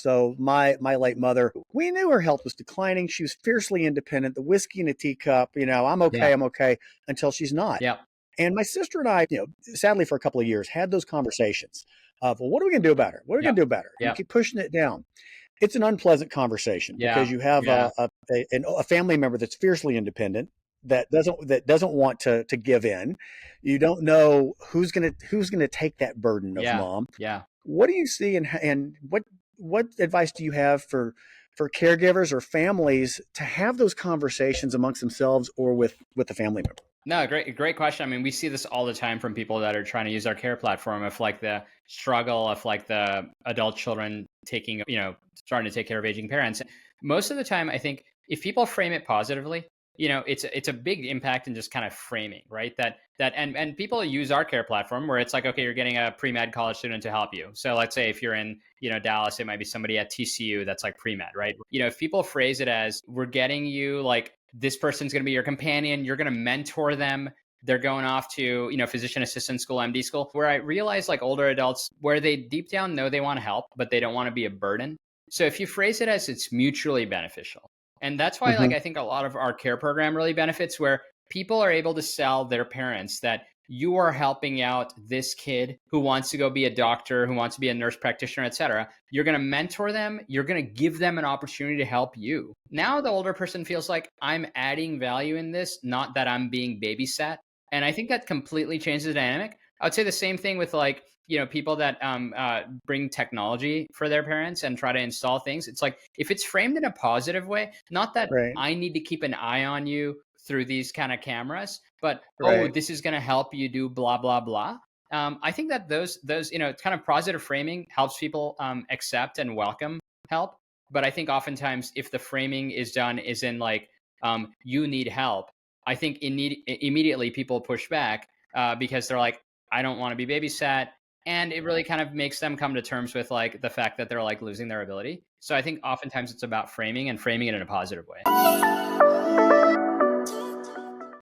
So my late mother, we knew her health was declining. She was fiercely independent, the whiskey in a teacup, Yeah. I'm okay, until she's not. Yeah. And my sister and I, sadly for a couple of years, had those conversations of, well, what are we going to do about her? What are we Yeah. going to do about her? And we Yeah. keep pushing it down. It's an unpleasant conversation Yeah. because you have Yeah. a family member that's fiercely independent that doesn't want to give in. You don't know who's gonna take that burden of Yeah. mom. Yeah. What do you see, and what advice do you have for caregivers or families to have those conversations amongst themselves or with the family member? No, great question. I mean, we see this all the time from people that are trying to use our care platform of like the struggle of like the adult children taking, starting to take care of aging parents. Most of the time, I think if people frame it positively, it's a big impact in just kind of framing, right? And people use our care platform where it's like, okay, you're getting a pre-med college student to help you. So let's say if you're in, Dallas, it might be somebody at TCU that's like pre-med, right? If people phrase it as we're getting you like this person's going to be your companion, you're going to mentor them, they're going off to physician assistant school, MD school, where I realize like older adults where they deep down know they want to help but they don't want to be a burden. So if you phrase it as it's mutually beneficial, and that's why like Hmm. I think a lot of our care program really benefits, where people are able to sell their parents that you are helping out this kid who wants to go be a doctor, who wants to be a nurse practitioner, etc. You're going to mentor them. You're going to give them an opportunity to help you. Now the older person feels like I'm adding value in this, not that I'm being babysat. And I think that completely changes the dynamic. I would say the same thing with like, people that bring technology for their parents and try to install things. It's like, if it's framed in a positive way, not that Right, I need to keep an eye on you through these kind of cameras, but oh, right. this is going to help you do blah blah blah. I think that those kind of positive framing helps people accept and welcome help. But I think oftentimes if the framing is done is in like you need help, I think immediately people push back because they're like, I don't want to be babysat. And it really kind of makes them come to terms with like the fact that they're like losing their ability. So I think oftentimes it's about framing and framing it in a positive way.